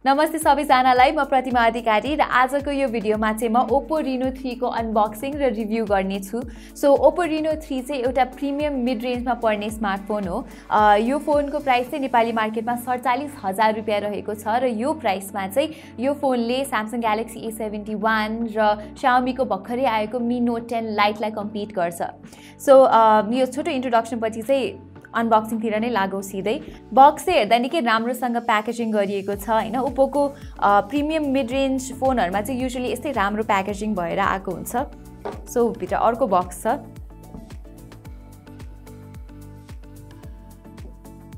नमस्ते सबैजनालाई, म प्रतिमा अधिकारी र आजको यो भिडियोमा चाहिँ म OPPO Reno 3 को अनबक्सिङ र रिभ्यू गर्ने छु। सो OPPO Reno 3 चाहिँ एउटा प्रिमियम मिड रेन्जमा पर्ने स्मार्टफोन हो। यो फोनको प्राइस चाहिँ नेपाली मार्केटमा 47,000 रुपैयाँ रहेको छ र यो प्राइसमा चाहिँ यो फोनले Samsung Galaxy A71 र Xiaomi को भर्खरै आएको Mi Note 10 लाइटलाई कम्पिट गर्छ। सो यो छोटो इन्ट्रोडक्सन पछि चाहिँ अनबक्सिङ तिर नै लागौ सिधै। बक्स चाहिँ हेर्दा निकै राम्रोसँग प्याकेजिङ गरिएको छ हैन। ओप्पो को प्रिमियम मिड रेन्ज फोनहरुमा चाहिँ युजुअली यस्तै राम्रो प्याकेजिङ भएर आएको हुन्छ। सो भित्र अर्को बक्स छ।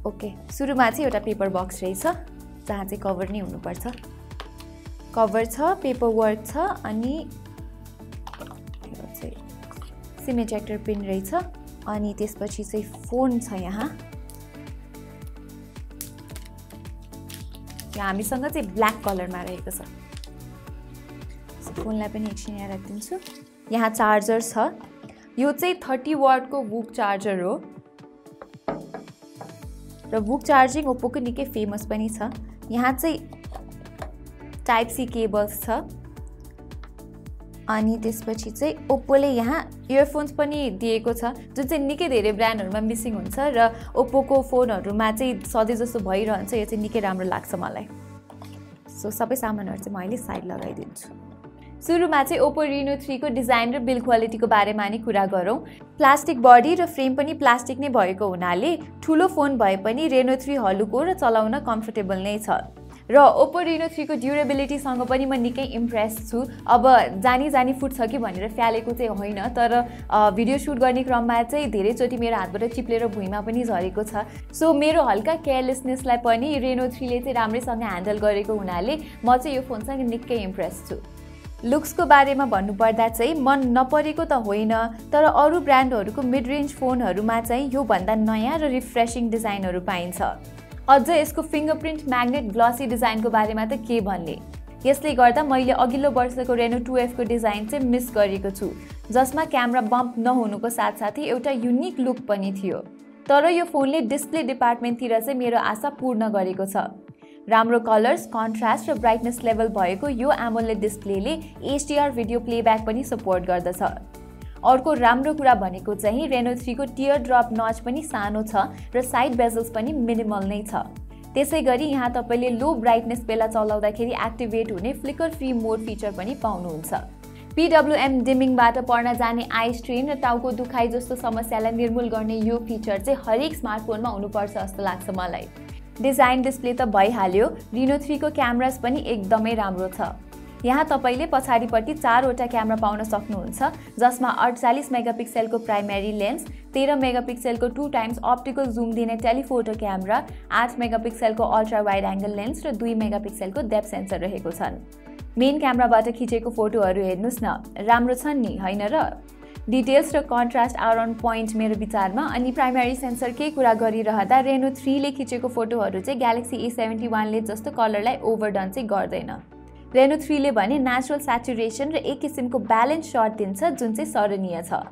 ओके, सुरुमा चाहिँ एउटा पेपर बक्स रहेछ जहाँ चाहिँ कभर नै हुनुपर्छ। कभर छ, पेपर वर्क छ अनि सिम इजेक्टर पिन रहेछ अनि त्यसपछि चाहिँ फोन छ यहाँ हामीसँग चाहिँ ब्ल्याक कलरमा रहेको छ। फोनलाई पनि एकछिन यहाँ राखिदिन्छु। यहाँ चार्जर छ। यो चाहिँ 30 वाट को वुक चार्जर हो र वुक चार्जिङ ओप्पो को निकै फेमस पनि छ। यहाँ चाहिँ टाइप सी केबल्स छ अनि त्यसपछि चाहिँ ओप्पोले यहाँ इयरफोन्स पनि दिएको छ जुन चाहिँ निकै धेरै ब्रान्डहरुमा मिसिङ हुन्छ र ओप्पो को फोनहरुमा चाहिँ सधैँ जस्तो भइरहन्छ। यो चाहिँ निकै राम्रो लाग्छ मलाई। सो सबै सामानहरु चाहिँ म अहिले साइड लगाइदिन्छु। सुरुमा चाहिँ OPPO Reno 3 को डिजाइन र बिल्ड क्वालिटीको बारेमा नि कुरा गरौँ। प्लास्टिक बडी र फ्रेम पनि प्लास्टिक नै भएको हुनाले ठूलो फोन भए पनि Reno 3 हलुको र चलाउन कम्फर्टेबल नै छ। र OPPO Reno 3 को ड्युरेबिलिटी सँग पनि म निकै इम्प्रेस छु। अब जानी फुट्छ कि भनेर फ्यालेको चाहिँ होइन, तर भिडियो सुट गर्ने क्रममा चाहिँ धेरैचोटि मेरो हातबाट चिप्लेर भुइँमा पनि झरेको छ। सो मेरो हल्का केयरलेसनेसलाई पनि Reno 3 ले चाहिँ राम्रैसँग ह्यान्डल गरेको हुनाले म चाहिँ यो फोनसँग निकै इम्प्रेस छु। लुक्सको बारेमा भन्नुपर्दा चाहिँ मन नपरेको त होइन, तर अरू ब्रान्डहरुको मिड रेन्ज फोनहरुमा चाहिँ यो भन्दा नयाँ र रिफ्रेशिङ डिजाइनहरु पाइन्छ। अझ यसको फिंगरप्रिन्ट म्याग्नेट ग्लसी डिजाइनको बारेमा त के भन्ने। यसले गर्दा मैले अघिल्लो वर्षको Reno 2F को डिजाइन चाहिँ मिस गरेको छु, जसमा क्यामेरा बम्प नहुनुको साथसाथै एउटा युनिक लुक पनि थियो। तर यो फोनले डिस्प्ले डिपार्टमेन्टतिर चाहिँ मेरो आशा पूर्ण गरेको छ। राम्रो कलर्स, कन्ट्रास्ट र ब्राइटनेस लेभल भएको यो AMOLED डिस्प्लेले HDR भिडियो प्लेब्याक पनि सपोर्ट गर्दछ। अर्को राम्रो कुरा भनेको चाहिँ Reno 3 को टियर ड्रप नच पनि सानो छ र साइड बेजल्स पनि मिनिमल नै छ। त्यसैगरी यहाँ तपाईले लो ब्राइटनेस बेला चलाउँदाखेरि एक्टिभेट हुने फ्लिकर फ्री मोड फिचर पनि पाउनुहुन्छ। PWM डिमिङबाट पर्न जाने आई स्ट्रेन र टाउको दुखाइ जस्तो समस्यालाई निर्मूल गर्ने यो फिचर चाहिँ हरेक स्मार्टफोनमा हुनुपर्छ जस्तो लाग्छ मलाई। डिजाइन डिस्प्ले त भइहाल्यो, Reno 3 को क्यामेरास पनि एकदमै राम्रो छ। यहाँ तपाईले पछाडीपट्टि 4 वटा क्यामेरा पाउन सक्नुहुन्छ, जसमा 48 मेगापिक्सलको प्राइमेरी लेन्स, 13 मेगापिक्सलको 2 टाइम्स अप्टिकल जुम दिने टेलिफोटो क्यामेरा, 8 मेगापिक्सलको अल्ट्रा वाइड एंगल लेन्स र 2 मेगापिक्सलको डेप्थ सेन्सर रहेको छन्। मेन क्यामेराबाट खिचेको फोटोहरु हेर्नुस् न, राम्रो छन् नि हैन र? डिटेल्स र कन्ट्रास्ट आर अन पोइन्ट मेरो विचारमा। अनि प्राइमेरी सेन्सरकै कुरा गरिरहँदा Reno 3 ले खिचेको फोटोहरु चाहिँ Galaxy A71 ले जस्तो कलरलाई ओभरडन चाहिँ गर्दैन। Reno 3 ले भने नेचुरल सैचुरेसन र एक किसिमको ब्यालेन्स शट दिन्छ जुन चाहिँ सराहनीय छ।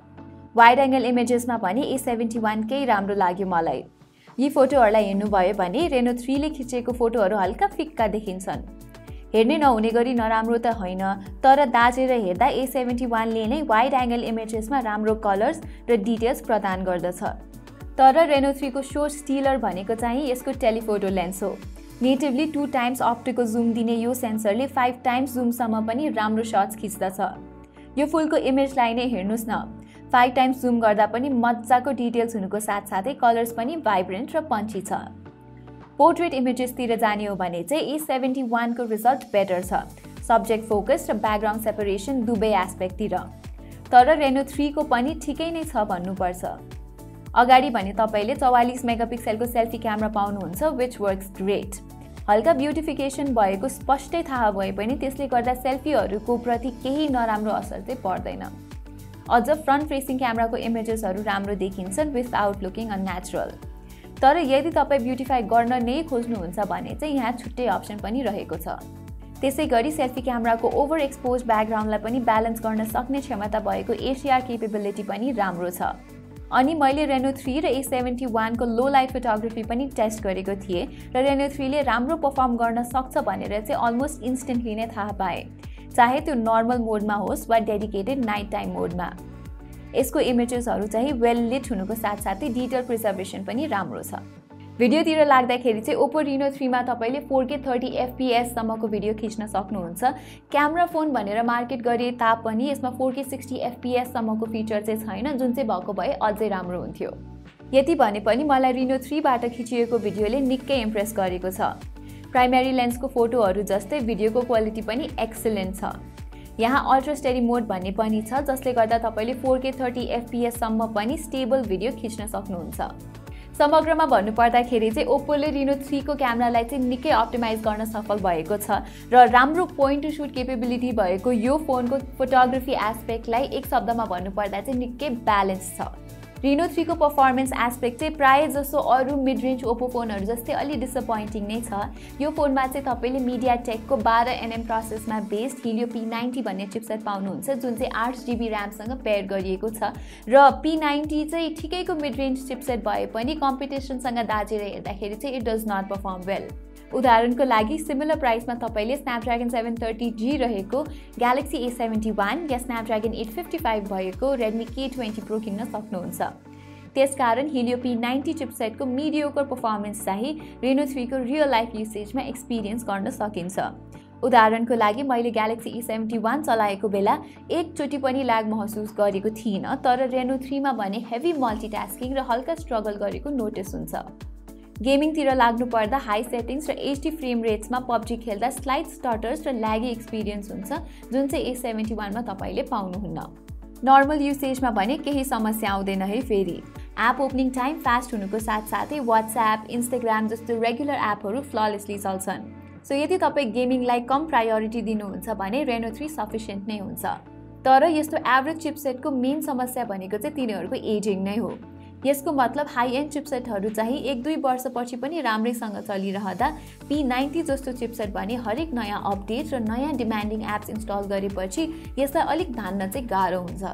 वाइड एंगल इमेजेसमा भने A71 कै राम्रो लाग्यो मलाई। यी फोटोहरुलाई हेर्नुभयो भने Reno 3 ले खिचेको फोटोहरु हल्का फिक्का देखिन्छन्। हेर्ने नहुने गरी नराम्रो त होइन, तर दाजेर हेर्दा A71 ले नै वाइड एंगल इमेजेसमा राम्रो कलर्स र डिटेल्स प्रदान गर्दछ। तर Reno 3 को शो स्टिलर भनेको चाहिँ यसको टेलिफोटो लेन्स हो। नेटिभली 2 टाइम्स अप्टिकल जुम दिने यो सेन्सरले 5 टाइम्स जुमसम्म पनि राम्रो शट्स खिच्दछ। यो फुलको इमेजलाई नै हेर्नुस् न, 5 टाइम्स जुम गर्दा पनि मज्जाको डिटेल्स हुनुको साथसाथै कलर्स पनि भाइब्रेन्ट र पन्ची छ। पोर्ट्रेट इमेजेसतिर जाने हो भने चाहिँ A71 को रिजल्ट बेटर छ, सब्जेक्ट फोकस र ब्याकग्राउन्ड सेपरेसन दुवै एस्पेक्टतिर। तर Reno 3 को पनि ठिकै नै छ भन्नुपर्छ। अगाडि भने तपाईले 44 मेगापिक्सलको सेल्फी क्यामेरा पाउनुहुन्छ, व्हिच वर्क्स ग्रेट। हल्का ब्युटिफिकेसन भएको स्पष्टै थाहा भए पनि त्यसले गर्दा सेल्फीहरुको प्रति केही नराम्रो असर चाहिँ पर्दैन। अझ फ्रन्ट फेसिङ क्यामेराको इमेजेसहरु राम्रो देखिन्छन् विथआउट लुकिङ अननेचुरल। तर यदि तपाई ब्युटिफाई गर्न नै खोज्नुहुन्छ भने चाहिँ यहाँ छुट्टै अप्सन पनि रहेको छ। त्यसैगरी सेल्फी क्यामेराको ओभर एक्सपोज ब्याकग्राउन्डलाई पनि ब्यालेन्स गर्न सक्ने क्षमता भएको HDR केपेबिलिटी पनि राम्रो छ। अनि मैले Reno 3 र A71 को लो लाइट फोटोग्राफी पनि टेस्ट गरेको थिएँ र Reno 3 ले राम्रो परफर्म गर्न सक्छ भनेर चाहिँ अलमोस्ट इन्स्टेन्टली नै थाहा पाएँ, चाहे त्यो नर्मल मोडमा होस् वा डेडिकेटेड नाइट टाइम मोडमा। यसको इमेजेसहरू चाहिँ वेल लिट हुनुको साथसाथै डिटेल प्रिजर्भेसन पनि राम्रो छ। भिडियोतिर लाग्दाखेरि चाहिँ OPPO Reno 3 मा तपाईले 4K 30 FPS सम्मको भिडियो खिच्न सक्नुहुन्छ। क्यामेरा फोन भनेर मार्केट गरे तापनि यसमा 4K 60 FPS सम्मको फिचर चाहिँ छैन, जुन चाहिँ भएको भए अझै राम्रो हुन्थ्यो। यति भने पनि मलाई Reno 3 बाट खिचिएको भिडियोले निकै इम्प्रेस गरेको छ। प्राइमेरी लेन्सको फोटोहरू जस्तै भिडियोको क्वालिटी पनि एक्सिलेन्ट छ। यहाँ अल्ट्रा स्टेडी मोड भन्ने पनि छ, जसले गर्दा तपाईले 4K 30 FPS सम्म पनि स्टेबल भिडियो खिच्न सक्नुहुन्छ। समग्रमा भन्नुपर्दाखेरि चाहिँ OPPO ले Reno 3 को क्यामेरालाई चाहिँ निकै अप्टिमाइज गर्न सफल भएको छ र राम्रो पोइन्ट टु सुट केपेबिलिटी भएको यो फोनको फोटोग्राफी एस्पेक्टलाई एक शब्दमा भन्नुपर्दा चाहिँ निकै ब्यालेन्स छ। Reno 3 को परफर्मेन्स एस्पेक्ट चाहिँ प्राय जसो अरु मिड रेन्ज OPPO फोनहरु जस्तै अलि डिसअपोइन्टिङ नै छ। यो फोनमा चाहिँ तपाईले MediaTek को 12nm प्रोसेसमा बेस्ड Helio P90 भन्ने चिपसेट पाउनुहुन्छ, जुन चाहिँ 8GB RAM सँग पेयर गरिएको छ र P90 चाहिँ ठिकैको मिड रेन्ज चिपसेट भए पनि कम्पिटिसनसँग दाजेर हेर्दाखेरि चाहिँ it does not perform well. उदाहरणको लागि सिमिलर प्राइसमा तपाईले Snapdragon 730G रहेको Galaxy A71 या Snapdragon 855 भएको Redmi K20 Pro किन्न सक्नुहुन्छ। त्यसकारण Helio P90 चिपसेटको मिडियोकर परफर्मेन्स चाहिँ Reno 3 को रियल लाइफ युसेजमा एक्सपिरियन्स गर्न सकिन्छ। उदाहरणको लागि मैले Galaxy A71 चलाएको बेला एकचोटि पनि ल्याग महसुस गरेको थिइन, तर Reno 3 मा भने हेभी मल्टिटास्किङ र हल्का स्ट्रगल गरेको नोटिस हुन्छ। गेमिङतिर लाग्नु पर्दा हाई सेटिङ्स र HD फ्रेम रेट्समा PUBG खेल्दा स्लाइड स्टटर्स र ल्यागी एक्सपिरियन्स हुन्छ, जुन चाहिँ A71 मा तपाईले पाउनुहुन्न। नर्मल युसेजमा भने केही समस्या आउँदैन है। फेरि एप ओपनिङ टाइम फास्ट हुनुको साथसाथै WhatsApp, Instagram जस्तो रेगुलर एपहरू फ्ललेसली चल्छन्। सो यदि तपाई गेमिङलाई कम प्रायोरिटी दिनुहुन्छ भने Reno 3 सफिसिएन्ट नै हुन्छ। तर यस्तो एभरेज चिपसेटको मेन समस्या भनेको चाहिँ तिनीहरूको एजिङ नै हो। यसको मतलब हाई एन्ड चिपसेटहरू चाहिँ 1-2 वर्षपछि पनि राम्रैसँग चलिरहँदा P90 जस्तो चिपसेट भने हरेक नयाँ अपडेट र नयाँ डिमान्डिङ एप्स इन्स्टल गरेपछि यसलाई अलिक धान्न चाहिँ गाह्रो हुन्छ।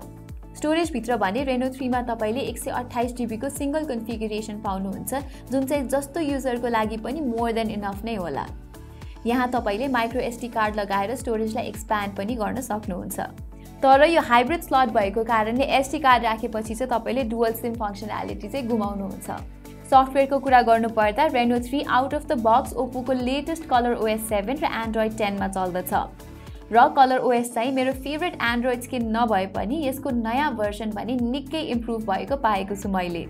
स्टोरेज भित्र भने Reno 3 मा तपाईले 128GB को सिंगल कन्फिगरेसन पाउनुहुन्छ, जुन चाहिँ जस्तो युजरको लागि पनि मोर देन इनफ नै होला। यहाँ तपाईले माइक्रो SD कार्ड लगाएर स्टोरेजलाई एक्सप्यान्ड पनि गर्न सक्नुहुन्छ। तर यो हाइब्रिड स्लट भएको कारणले SD कार्ड राखेपछि चाहिँ तपाईले डुअल सिम फंक्सनालिटी चाहिँ गुमाउनुहुन्छ। सफ्टवेयरको कुरा गर्नुपर्दा Reno 3 out of the box OPPO को लेटेस्ट कलर OS 7 र Android 10 मा चल्दछ र कलर OS चाहिँ मेरो फेभरेट एन्ड्रोइड स्किन नभए पनि यसको नयाँ भर्जन भने निकै इम्प्रुभ भएको पाएको छु मैले।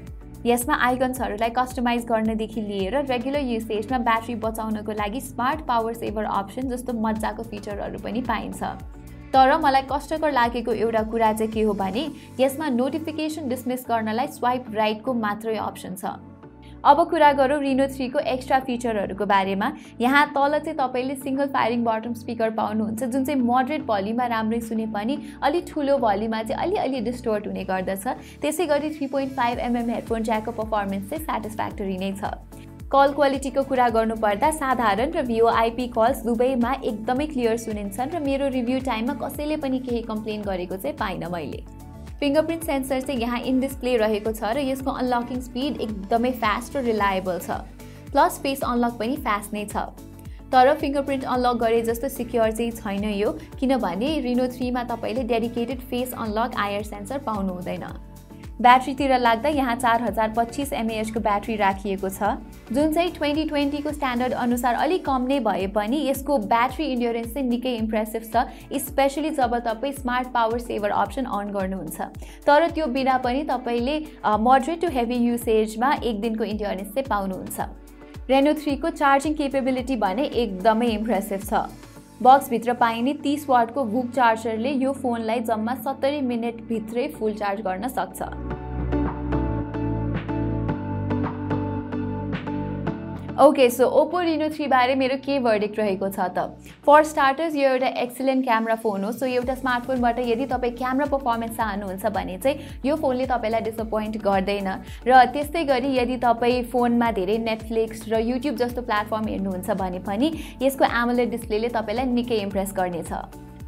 यसमा आइकन्सहरूलाई कस्टमाइज गर्नदेखि लिएर रेगुलर युसेजमा ब्याट्री बचाउनको लागि स्मार्ट पावर सेभर अप्सन जस्तो मज्जाको फिचरहरू पनि पाइन्छ। तर मलाई कष्टकर लागेको एउटा कुरा चाहिँ के हो भने यसमा नोटिफिकेसन डिसमिस गर्नलाई स्वाइप राइटको मात्रै अप्सन छ। अब कुरा गरौँ Reno 3 को एक्स्ट्रा फिचरहरूको बारेमा। यहाँ तल चाहिँ तपाईले सिंगल फायरिङ बटम स्पिकर पाउनुहुन्छ, जुन चाहिँ मोडरेट भोल्युममा राम्रै सुने पनि अलि ठुलो भोल्युममा चाहिँ अलि डिस्टोर्ट हुने गर्दछ। त्यसैगरी 3.5mm हेडफोन ज्याकको परफर्मेन्स चाहिँ स्याटिस्फ्याक्टरी नै छ। कल क्वालिटीको कुरा गर्नुपर्दा साधारण र VoIP कल्स दुवैमा एकदमै क्लियर सुनिन्छन् र मेरो रिभ्यू टाइममा कसैले पनि केही कम्प्लेन गरेको चाहिँ पाइन मैले। फिंगरप्रिन्ट सेन्सर चाहिँ यहाँ इन डिस्प्ले रहेको छ र यसको अनलकिङ स्पिड एकदमै फास्ट र रिलायबल छ। प्लस फेस अनलक पनि फास्ट नै छ। तर फिंगरप्रिन्ट अनलक गरे जस्तो सिक्योर चाहिँ छैन यो, किनभने Reno 3 मा तपाईले dedicated face unlock IR sensor पाउनु हुँदैन। ब्याट्रीतिर लाग्दा यहाँ 4025 mAh को ब्याट्री राखिएको छ, जुन चाहिँ 2020 को स्ट्यान्डर्ड अनुसार अलिक कम नै भए पनि यसको ब्याट्री इन्ड्योरेन्स चाहिँ निकै इम्प्रेसिभ छ, स्पेशली जब तपाई smart power saver option on गर्नुहुन्छ। तर त्यो बिना पनि तपाईले मोडरेट टु हेभी युसेजमा एक दिनको इन्ड्योरेन्स चाहिँ पाउनुहुन्छ। Reno 3 को चार्जिङ केपेबिलिटी भने एकदमै इम्प्रेसिभ छ। बक्स भित्र पाइने 30 वाटको VOOC चार्जरले यो फोनलाई जम्मा 70 मिनेट भित्रै फुल चार्ज गर्न सक्छ। ओके, सो OPPO Reno 3 बारे मेरो के भर्डिक्ट रहेको छ त? फर स्टार्टर्स यो एउटा एक्सिलेन्ट क्यामेरा फोन हो। सो एउटा स्मार्टफोनबाट यदि तपाई क्यामेरा परफर्मेन्स चाहनुहुन्छ भने चाहिँ यो फोनले तपाईलाई डिसअपोइन्ट गर्दैन। र त्यस्तै गरी यदि तपाई फोनमा धेरै नेटफ्लिक्स र युट्युब जस्तो प्लेटफर्म हेर्नुहुन्छ भने पनि यसको AMOLED डिस्प्लेले तपाईलाई निकै इम्प्रेस गर्नेछ।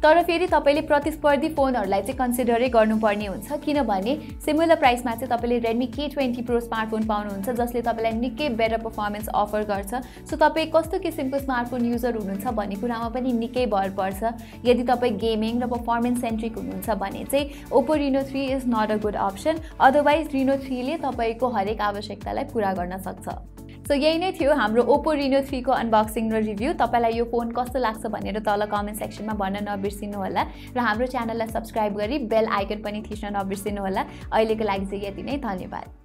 तर फेरि तपाईले प्रतिस्पर्धी फोनहरुलाई चाहिँ कन्सिडरै गर्नुपर्ने हुन्छ किनभने सिमिलर प्राइसमा चाहिँ तपाईले Redmi K20 Pro स्मार्टफोन पाउनुहुन्छ जसले तपाईलाई निकै बेटर परफर्मेन्स अफर गर्छ सो तपाई कस्तो किसिमको स्मार्टफोन युजर हुनुहुन्छ भन्ने कुरामा पनि निकै भर पर्छ यदि तपाई गेमिङ र परफर्मेन्स सेन्ट्रिक हुनुहुन्छ भने चाहिँ OPPO Reno 3 is not a good option otherwise Reno 3 ले तपाईको हरेक आवश्यकतालाई पूरा गर्न सक्छ सो यही नै थियो हाम्रो OPPO Reno 3 को अनबक्सिङ र रिभ्यू तपाईलाई यो फोन कस्तो लाग्छ भनेर तल कमेन्ट सेक्सनमा भन्न नबिर्सिनु होला र हाम्रो च्यानललाई सब्स्क्राइब गरी बेल आइकन पनि थिच्न नबिर्सिनु होला अहिलेको लागि चाहिँ यति नै धन्यवाद